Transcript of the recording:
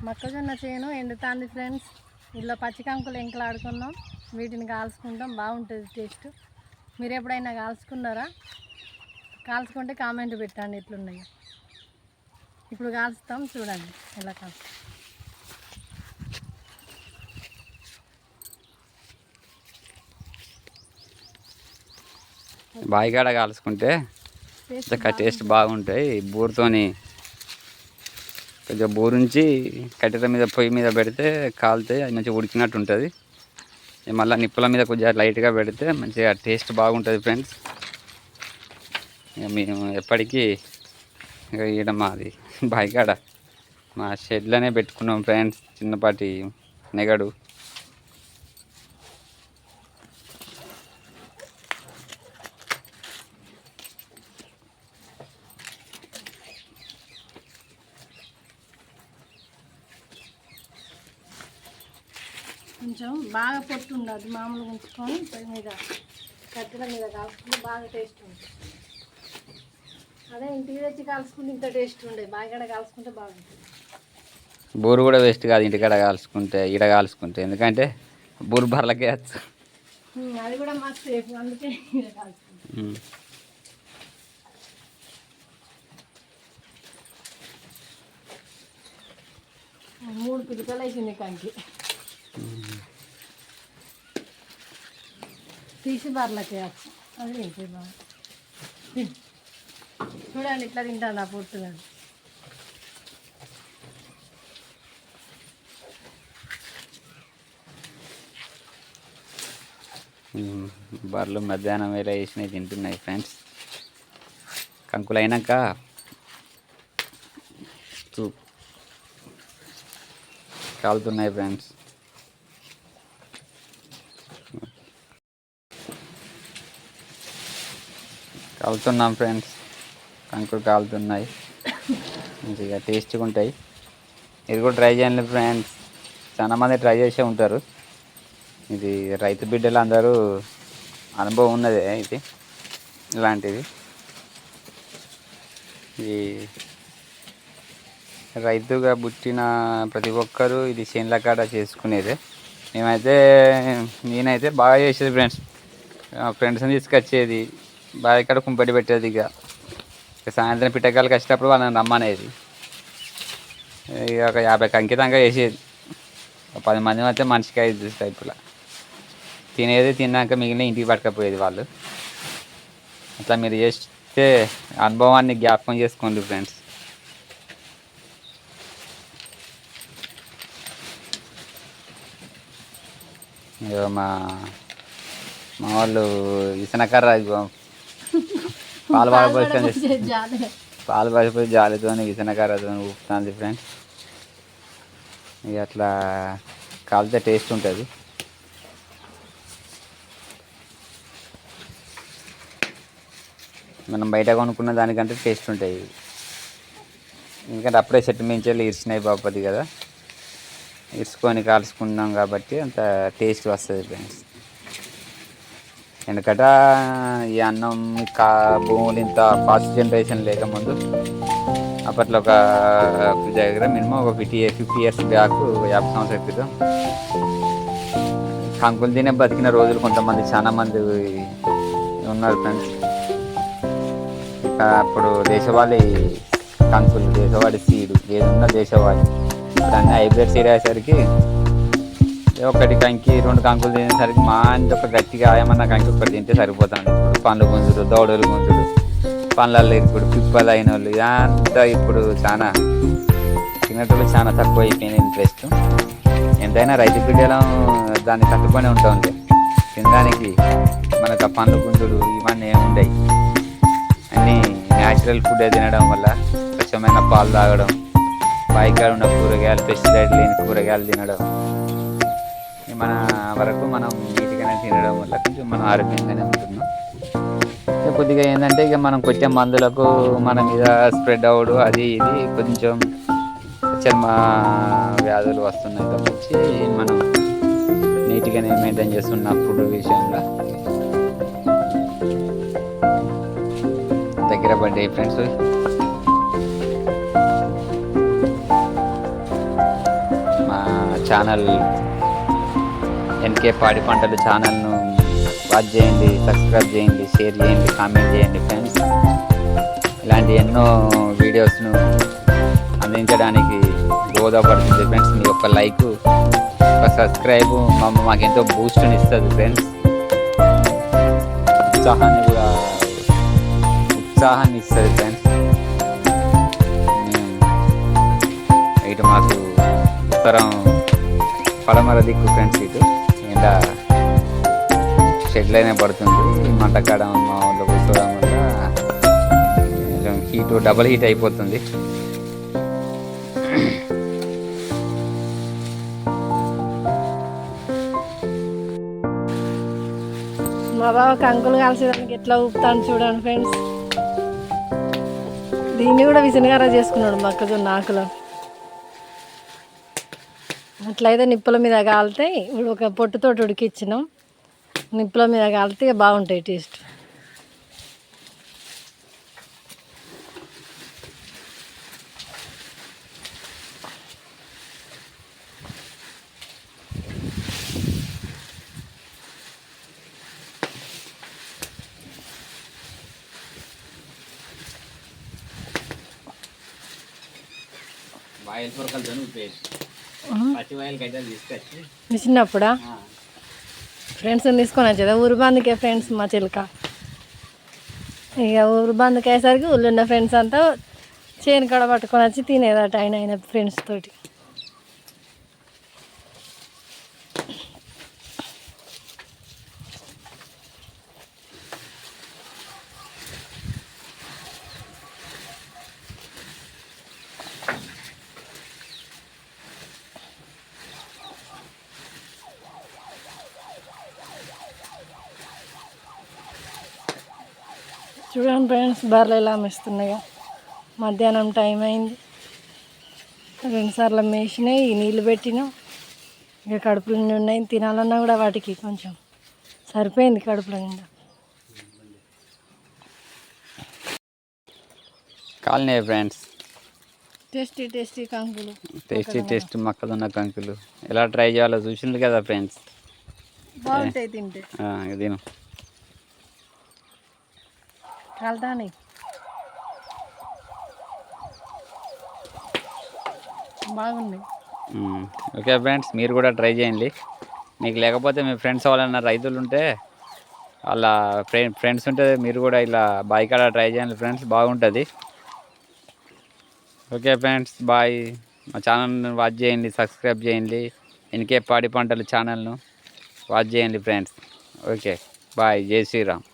మొక్కజొన్న చేను ఎండుతాంది ఫ్రెండ్స్. ఇలా పచ్చి కంకులు ఎంకలాడుకున్నాం, వీటిని కాల్చుకుంటాం. బాగుంటుంది టేస్ట్. మీరు ఎప్పుడైనా కాల్చుకున్నారా? కాల్చుకుంటే కామెంట్ పెట్టండి ఎట్లున్నాయి. ఇప్పుడు కాల్చుతాం, చూడండి ఎలా కాల్చుతాం. బాయికాడ కాల్చుకుంటే టేస్ట్ బాగుంటాయి. బూరుతోని కొంచెం బూరించి కట్టెల మీద పొయ్యి మీద పెడితే కాలితే అది మంచిగా ఉడికినట్టు ఉంటుంది. మళ్ళీ నిప్పుల మీద కొంచెం లైట్గా పెడితే మంచిగా టేస్ట్ బాగుంటుంది ఫ్రెండ్స్. ఇక మేము ఎప్పటికీ ఈడ మాది బాయికాడ మా షెడ్లోనే పెట్టుకున్నాం ఫ్రెండ్స్, చిన్నపాటి నెగడు. కొంచెం బాగా పొట్టు ఉండదు, మామూలుగా ఉంచుకొని పొయ్యి మీద కట్టెల మీద కాల్చుకుంటే బాగా టేస్ట్ ఉంటుంది. అదే ఇంటికి తెచ్చి కాల్చుకుంటే ఇంత టేస్ట్ ఉండేది, బాగా కాల్చుకుంటే బాగుంటుంది. బూరు కూడా వేస్ట్ కాదు ఇంటికాడ కాల్చుకుంటే, ఈడ కాల్చుకుంటే. ఎందుకంటే బూరు బర్లకే వచ్చు. అది కూడా మస్తు సేఫ్, అందుకే కాల్చుకుంటాం. 3 పిలకలు వేసింది కంకి, తీసి బర్లకే వచ్చు. అది ఏంటి బాగా చూడండి, ఇట్లా తింటాను ఆ పొట్టుగా. బర్రెలు మధ్యాహ్నం వేళ వేసినవి తింటున్నాయి ఫ్రెండ్స్. కంకులు అయినాక కాలుతున్నాయి ఫ్రెండ్స్. కాలుతున్నాం ఫ్రెండ్స్, కంకులు కాలుతున్నాయి. మంచిగా టేస్ట్గా ఉంటాయి. ఇది కూడా ట్రై చేయండి ఫ్రెండ్స్. చాలామంది ట్రై చేసే ఉంటారు. ఇది రైతు బిడ్డలు అందరూ అనుభవం ఉన్నదే ఇది, ఇలాంటిది. ఈ రైతుగా పుట్టిన ప్రతి ఒక్కరూ ఇది చేనుల కాడ చేసుకునేదే. నేనైతే బాగా చేసేది ఫ్రెండ్స్. ఫ్రెండ్స్ని తీసుకొచ్చేది, బావి కాడ కుంపటి పెట్టేది. ఇక సాయంత్రం పిట్టకాయలకు వచ్చేటప్పుడు వాళ్ళని రమ్మనేది. ఇక ఒక 50 కంకితంగా వేసేది. 10 మంది అయితే మనిషికి 5 టైపులా తినేది. తిన్నాక మిగిలిన ఇంటికి పట్టుకపోయేది వాళ్ళు. అట్లా మీరు చేస్తే అనుభవాన్ని జ్ఞాపకం చేసుకోండి ఫ్రెండ్స్. మా వాళ్ళు ఇసనకర్ర పాలు పడిపోయి జాలితో ఇసనకర్రతో ఊపుతుంది ఫ్రెండ్స్. ఇక అట్లా కాలితే టేస్ట్ ఉంటుంది. మనం బయట కొనుక్కున్న దానికంటే టేస్ట్ ఉంటాయి. ఎందుకంటే అప్పుడే చెట్టు మించి ఇరిచినాయి బాపది కదా, ఇరుచుకొని కాల్చుకున్నాం కాబట్టి అంత టేస్ట్ వస్తుంది ఫ్రెండ్స్. ఎందుకంటే ఈ అన్నం భూములు ఇంత ఫాస్ట్ జనరేషన్ లేకముందు అప్పట్లో ఒక దగ్గర మినిమం ఒక 50 ఇయర్స్ బ్యాక్, 50 సంవత్సరాల క్రితం కంకులు తినే బతికిన రోజులు కొంతమంది, చాలా మంది ఉన్నారు ఫ్రెండ్స్. అప్పుడు దేశవాళీ కంకులు, దేశవాళీ సీడు ఏదన్నా దేశవాళీ. ఇప్పుడు అన్నీ హైబ్రిడ్ సీడ్ అయ్యేసరికి ఒకటి కంకి 2 కంకులు తినేసరికి మా అంత ఒక గట్టిగా ఏమన్నా కంకి ఒకటి తింటే సరిపోతుంది. ఇప్పుడు పండ్లు గుంజుడు, దౌడలు గుంజుడు, పండ్లలో ఇప్పుడు పిప్పలు అయిన వాళ్ళు ఇదంతా ఇప్పుడు చాలా తినేటోళ్ళు చాలా తక్కువ అయిపోయిన ఇంట్రెస్ట్. ఎంతైనా రైతు బిడ్డలం దాన్ని తట్టుకొని ఉంటుంది. తినడానికి మనకు ఆ పండ్లు గుంజుడు ఇవన్నీ ఏముండయి. అన్నీ న్యాచురల్ ఫుడ్ తినడం వల్ల, స్వచ్ఛమైన పాలు తాగడం, బాయికాడ ఉన్న కూరగాయలు, పెస్టిసైడ్ లేని కూరగాయలు తినడం, మన వరకు మనం నీట్గానే తినడం వల్ల కొంచెం మనం ఆరోగ్యంగానే ఉంటున్నాం. కొద్దిగా ఏంటంటే ఇక మనం కొట్టే మందులకు మన మీద స్ప్రెడ్ అవ్వడు, అది ఇది కొంచెం చర్మ వ్యాధులు వస్తున్నాయి తప్పించి మనం నీట్గానే మెయింటైన్ చేస్తున్న ఫుడ్ విషయంలో దగ్గర పడ్డాయి ఫ్రెండ్స్. ఛానల్ ఎన్కే పాడి పంటలు ఛానల్ను వాచ్ చేయండి, సబ్స్క్రైబ్ చేయండి, షేర్ చేయండి, కామెంట్ చేయండి ఫ్రెండ్స్. ఇలాంటి ఎన్నో వీడియోస్ను అందించడానికి దోహదపడుతుంది ఫ్రెండ్స్. మీ యొక్క లైక్, ఒక సబ్స్క్రైబ్ మాకు ఎంతో బూస్ట్ని ఇస్తుంది ఫ్రెండ్స్. ఉత్సాహాన్ని ఇస్తుంది ఫ్రెండ్స్. ఇటు మాకు ఉత్తరం పడమర దిక్కు ఫ్రెండ్స్. ఇటు ఎండ షెడ్లైనా పడుతుంది. మంటకాడ మా ఊళ్ళో కూర్చోవడం వల్ల కొంచెం హీటు డబల్ హీట్ అయిపోతుంది. మా బావ కంకులు కాల్చేదానికి ఎట్లా ఊపుతాను చూడండి ఫ్రెండ్స్. దీన్ని కూడా విసనగార చేసుకున్నాడు మొక్కజొన్న ఆకులు. అట్లయితే నిప్పుల మీద కాలితే ఇప్పుడు ఒక పొట్టుతోటి ఉడికిచ్చినాం. నిప్పుల మీద కాలితే బాగుంటాయి టేస్ట్. చిన్నప్పుడా ఫ్రెండ్స్ తీసుకొని వచ్చేదా ఊరు బందుకే ఫ్రెండ్స్ మా చిలుక. ఇక ఊరు బందుకు అయ్యేసరికి ఊళ్ళో ఉన్న ఫ్రెండ్స్ అంతా చేను కాడ పట్టుకొని వచ్చి తినేదట ఆయన ఫ్రెండ్స్ తోటి. చూడండి ఫ్రెండ్స్, బర్రెలు ఎలా మేస్తున్నాయో. మధ్యాహ్నం టైం అయింది, 2 సార్లు మేసినాయి, నీళ్ళు పెట్టినాం. ఇక కడుపులో నిండి ఉన్నాయి. తినాలన్నా కూడా వాటికి కొంచెం సరిపోయింది కడుపులో నిండా. కాలనీ ఫ్రెండ్స్, టేస్టీ కంకులు, టేస్టీ మొక్కజొన్న కంకులు ఎలా ట్రై చేయాలో చూసింది కదా ఫ్రెండ్స్. బాగుంటాయి తింటే. తిను కలతాని బాగుంది. ఓకే ఫ్రెండ్స్, మీరు కూడా ట్రై చేయండి. మీకు లేకపోతే మీ ఫ్రెండ్స్ వాళ్ళన్న రైతులు ఉంటే వాళ్ళ ఫ్రెండ్స్ ఉంటే మీరు కూడా ఇలా బాయికాడ ట్రై చేయండి ఫ్రెండ్స్, బాగుంటుంది. Okay friends, bye. మా ఛానల్ని వాచ్ చేయండి, సబ్స్క్రైబ్ చేయండి. ఎన్కే పాడి పంటలు ఛానల్ను వాచ్ చేయండి ఫ్రెండ్స్. ఓకే బాయ్, జై శ్రీరామ్.